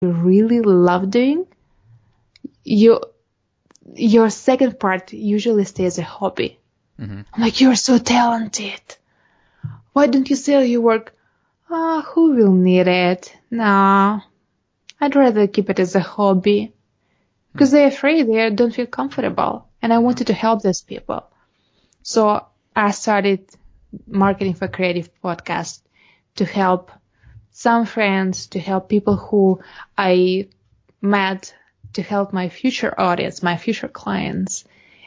you really love doing, your second part usually stays a hobby. Mm-hmm. I'm like, you're so talented. Why don't you sell your work? Who will need it? Nah, I'd rather keep it as a hobby. Because they're afraid, they don't feel comfortable. And I wanted to help those people. So I started Marketing for Creative podcast to help some friends, to help people who I met, to help my future audience, my future clients.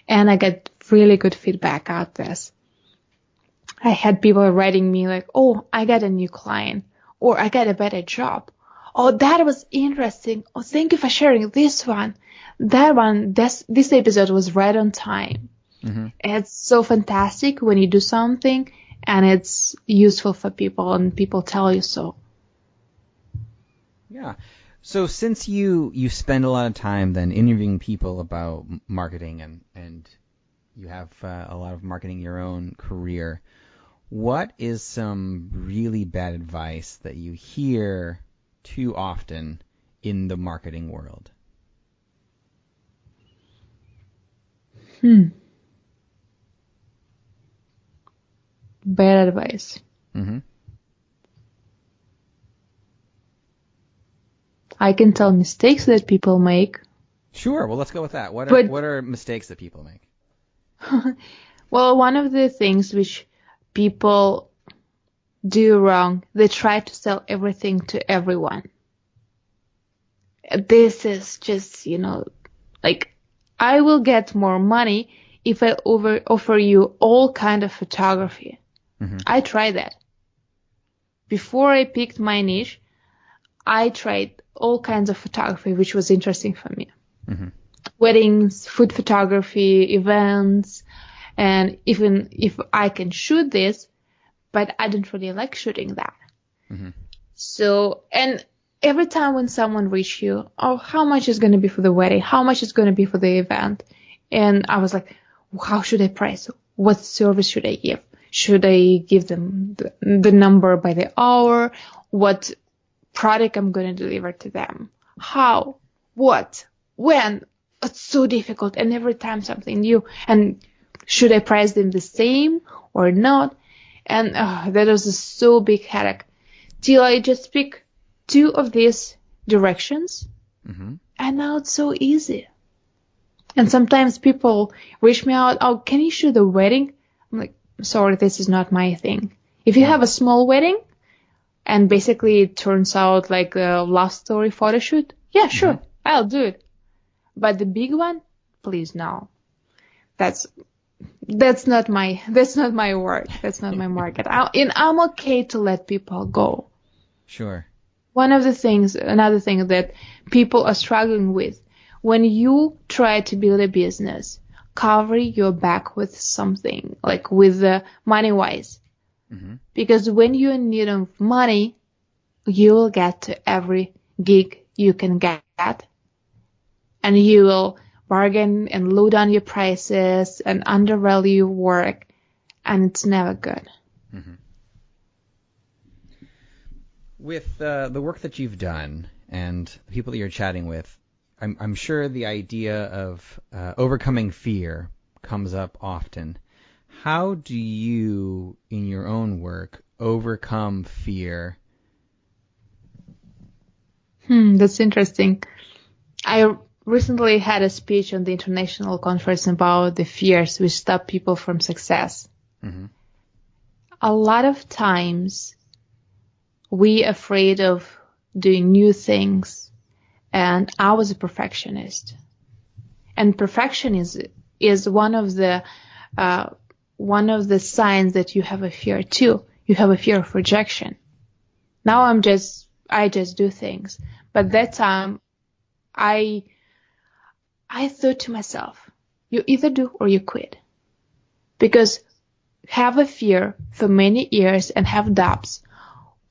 And I got really good feedback out this. I had people writing me like, oh, I got a new client, or I got a better job. Oh, that was interesting. Oh, thank you for sharing this one. That one, this episode was right on time. Mm-hmm. It's so fantastic when you do something and it's useful for people and people tell you so. Yeah. So since you spend a lot of time then interviewing people about marketing and you have a lot of marketing your own career, what is some really bad advice that you hear too often in the marketing world? Bad advice. Mm-hmm. I can tell mistakes that people make. Sure. Well, let's go with that. What are mistakes that people make? Well, one of the things which people do wrong, they try to sell everything to everyone. This is just, like, I will get more money if I offer you all kind of photography. Mm-hmm. I tried that. Before I picked my niche, I tried all kinds of photography, which was interesting for me. Mm-hmm. Weddings, food photography, events, and even if I can shoot this, but I don't really like shooting that. Mm-hmm. So, and every time when someone reaches you, oh, how much is going to be for the wedding? How much is going to be for the event? And I was like, how should I price? What service should I give? Should I give them the number by the hour? What product I'm going to deliver to them? How? What? When? It's so difficult. And every time something new. And should I price them the same or not? And that was a so big headache. Till I just pick 2 of these directions. Mm-hmm. And now it's so easy. And sometimes people reach me out, oh, can you shoot a wedding? I'm like, sorry, this is not my thing. If you have a small wedding and basically it turns out like a love story photo shoot, yeah, sure, mm-hmm. I'll do it. But the big one, please no. That's not my work. That's not my market. I'm okay to let people go. Sure. Another thing that people are struggling with, when you try to build a business, cover your back with something, like with money-wise. Mm-hmm. Because when you're in need of money, you will get to every gig you can get. And you will bargain and low down your prices and undervalue your work. And it's never good. Mm-hmm. With the work that you've done and the people that you're chatting with, I'm sure the idea of overcoming fear comes up often. How do you, in your own work, overcome fear? That's interesting. I recently had a speech on the international conference about the fears which stop people from success. Mm-hmm. A lot of times we're afraid of doing new things. And I was a perfectionist. And perfection is one of the signs that you have a fear too. You have a fear of rejection. Now I just do things. But that time I thought to myself, you either do or you quit. Because have a fear for many years and have doubts.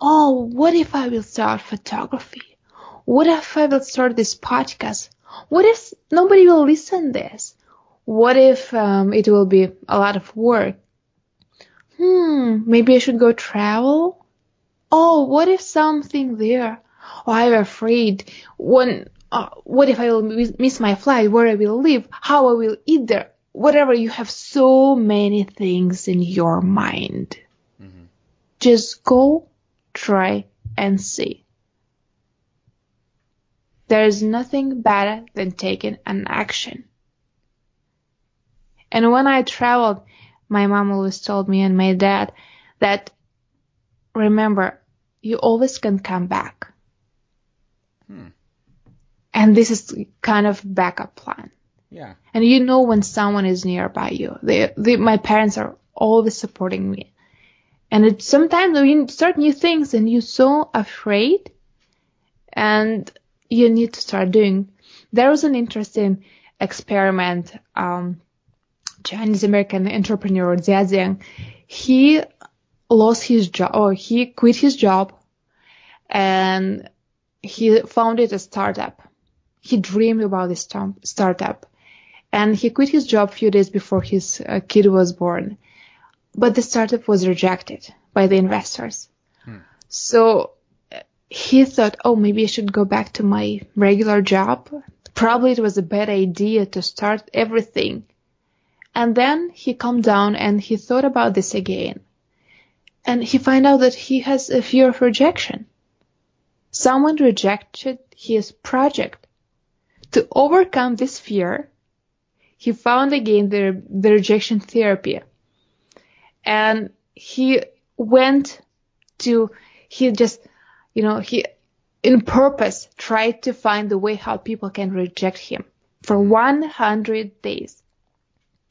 Oh, what if I will start photography? What if I will start this podcast? What if nobody will listen to this? What if it will be a lot of work? Maybe I should go travel? Oh, what if something there? or I'm afraid what if I will miss my flight, where I will live, how I will eat there, whatever. You have so many things in your mind. Mm-hmm. Just go, try, and see. There is nothing better than taking an action. And when I traveled, my mom always told me and my dad that, remember, you always can come back. And this is kind of backup plan. Yeah. And you know when someone is nearby you. My parents are always supporting me. And it's sometimes when you start new things and you're so afraid and you need to start doing. There was an interesting experiment. Chinese American entrepreneur Jia Jiang, he lost his job, or he quit his job, and he founded a startup. He dreamed about this startup, and he quit his job a few days before his kid was born. But the startup was rejected by the investors. So he thought, oh, maybe I should go back to my regular job. Probably it was a bad idea to start everything. And then he calmed down and he thought about this again. And he found out that he has a fear of rejection. Someone rejected his project. To overcome this fear, he found again the rejection therapy. And he went to, he in purpose tried to find the way how people can reject him for 100 days.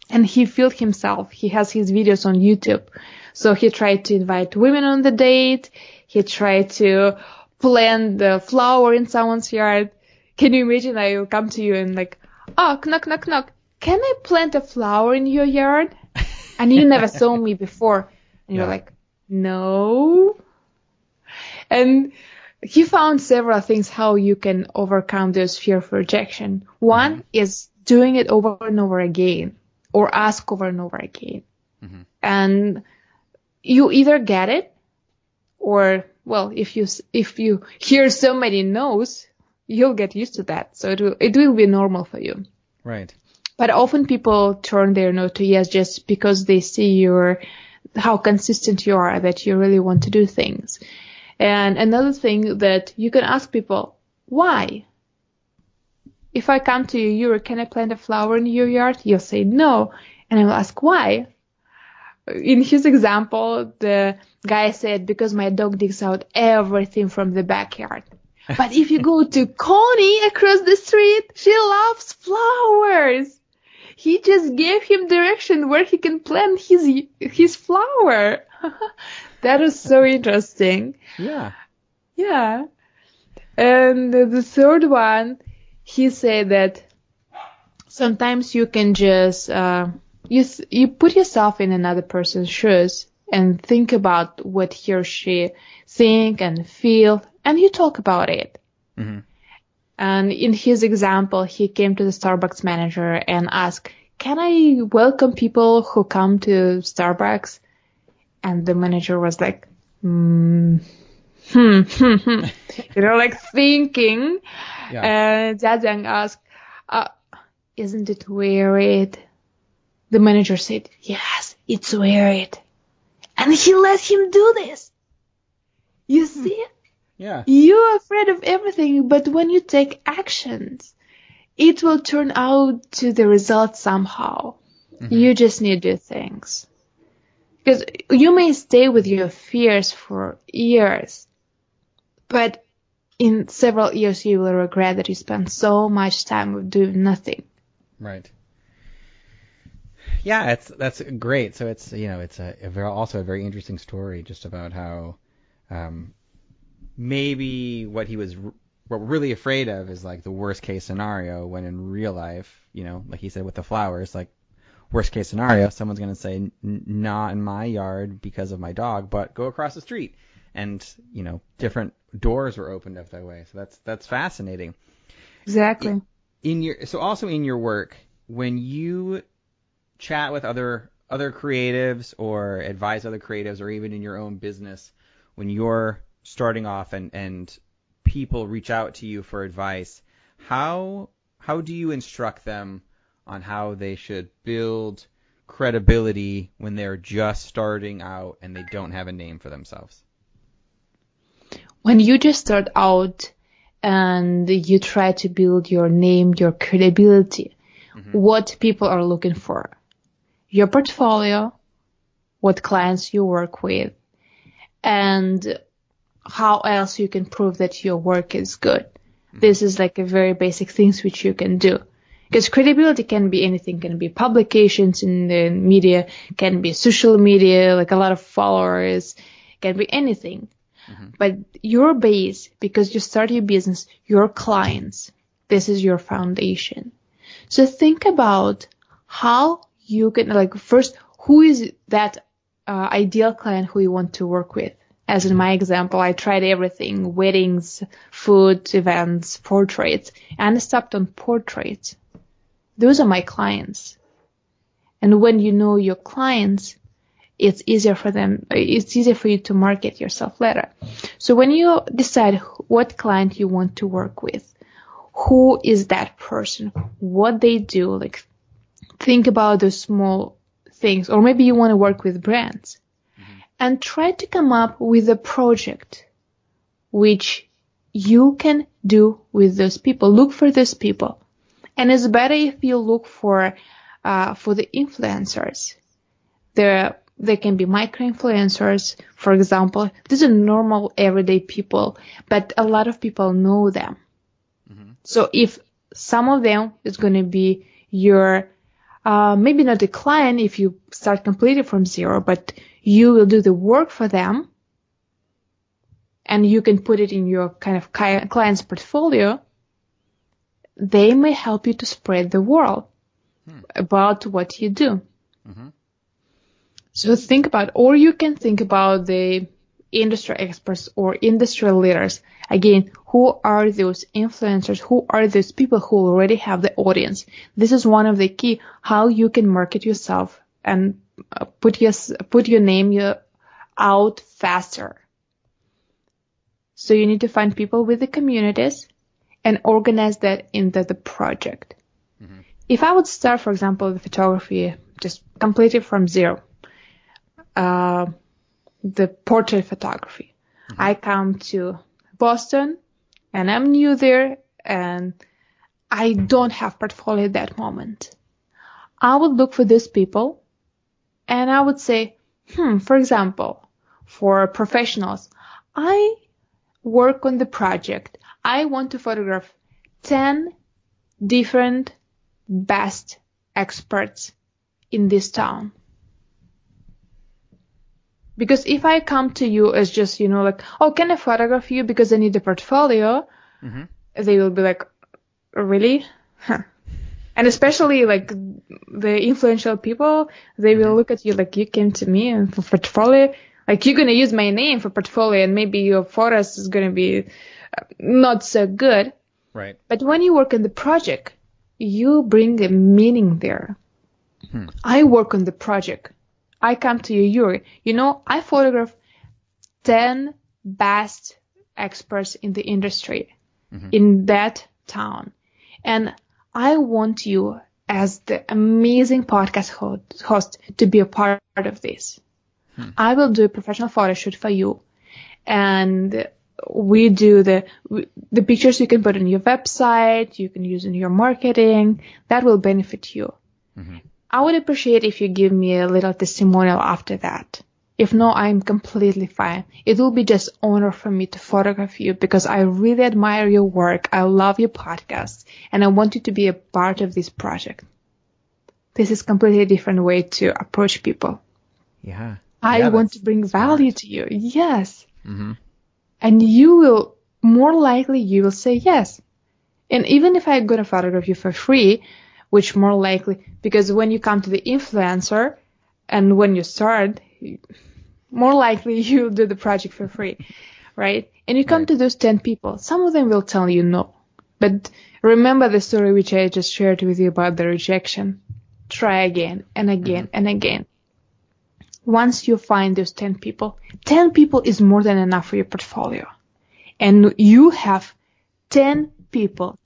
And he filled himself. He has his videos on YouTube. So he tried to invite women on the date. He tried to plant the flower in someone's yard. Can you imagine I will come to you and like, oh, knock, knock, knock. Can I plant a flower in your yard? And you never saw me before. And you're like, no. And he found several things how you can overcome this fear of rejection. One is doing it over and over again. Or ask over and over again. And you either get it, or, well, if you hear so many no's, you'll get used to that. So it will be normal for you. Right. But often people turn their no to yes just because they see how consistent you are, that you really want to do things. And another thing that you can ask people, why? If I come to you, can I plant a flower in your yard? You'll say no. And I will ask why. In his example, the guy said, because my dog digs out everything from the backyard. But if you go to Connie across the street, she loves flowers. He just gave him direction where he can plant his flower. That is so interesting. Yeah. Yeah. And the third one, he said that sometimes you can just, you put yourself in another person's shoes and think about what he or she think and feel, and you talk about it. And in his example, he came to the Starbucks manager and asked, can I welcome people who come to Starbucks? And the manager was like, like thinking. Yeah. And Zhang asked, isn't it weird? The manager said, yes, it's weird. And he let him do this. You see? Yeah. You're afraid of everything, but when you take actions, it will turn out to the result somehow. You just need to do things. Because you may stay with your fears for years, but in several years you will regret that you spent so much time doing nothing. Right. Yeah, that's great. So it's also a very interesting story just about how maybe what we're really afraid of is like the worst case scenario, when in real life, like he said with the flowers, like worst case scenario, someone's going to say not in my yard because of my dog, but go across the street. And, different doors were opened up that way. So that's fascinating. Exactly. Also in your work, when you chat with other creatives or advise other creatives, or even in your own business, when you're starting off and people reach out to you for advice, how do you instruct them on how they should build credibility when they're just starting out and they don't have a name for themselves? When you just start out and you try to build your name, your credibility, what people are looking for, your portfolio, what clients you work with, and how else you can prove that your work is good. This is like a very basic things which you can do. Because credibility can be anything, can be publications in the media, can be social media, like a lot of followers, can be anything. But your base, because you start your business, your clients, this is your foundation. So think about how you can, like, first, who is that ideal client who you want to work with? As in my example, I tried everything, weddings, food, events, portraits, and I stopped on portraits. Those are my clients. And when you know your clients, it's easier for you to market yourself later. So when you decide what client you want to work with, who is that person, what they do, like think about those small things, or maybe you want to work with brands, and try to come up with a project which you can do with those people. Look for those people. And it's better if you look for the influencers. There can be micro-influencers, for example. These are normal, everyday people, but a lot of people know them. So if some of them is going to be your, maybe not a client if you start completely from zero, but you will do the work for them, and you can put it in your kind of client's portfolio, they may help you to spread the word about what you do. So think about, or you can think about the industry experts or industry leaders. Again, who are those influencers? Who are those people who already have the audience? This is one of the key, how you can market yourself and put your name out faster. So you need to find people with the communities and organize that into the project. If I would start, for example, the photography just completely from zero, the portrait photography, I come to Boston and I'm new there and I don't have portfolio at that moment. I would look for these people and I would say, for example, for professionals, I work on the project. I want to photograph 10 different best experts in this town. Because if I come to you as just, like, oh, can I photograph you because I need a portfolio? They will be like, really? And especially like the influential people, they will look at you like you came to me for portfolio. Like you're going to use my name for portfolio and maybe your photos is going to be not so good. Right. But when you work on the project, you bring a meaning there. I work on the project. I come to you, Yuri. I photograph 10 best experts in the industry in that town. And I want you as the amazing podcast host to be a part of this. I will do a professional photo shoot for you. And we do the pictures you can put on your website, you can use in your marketing. That will benefit you. I would appreciate if you give me a little testimonial after that. If no, I'm completely fine. It will be just honor for me to photograph you because I really admire your work. I love your podcast and I want you to be a part of this project. This is a completely different way to approach people. Yeah. I want to bring value to you. Yes. And you will, more likely, you will say yes. And even if I'm going to photograph you for free, which more likely, because when you come to the influencer and when you start, more likely you'll do the project for free, right? And you come to those 10 people. Some of them will tell you no. But remember the story which I just shared with you about the rejection. Try again and again and again. Once you find those 10 people is more than enough for your portfolio. and you have 10 people,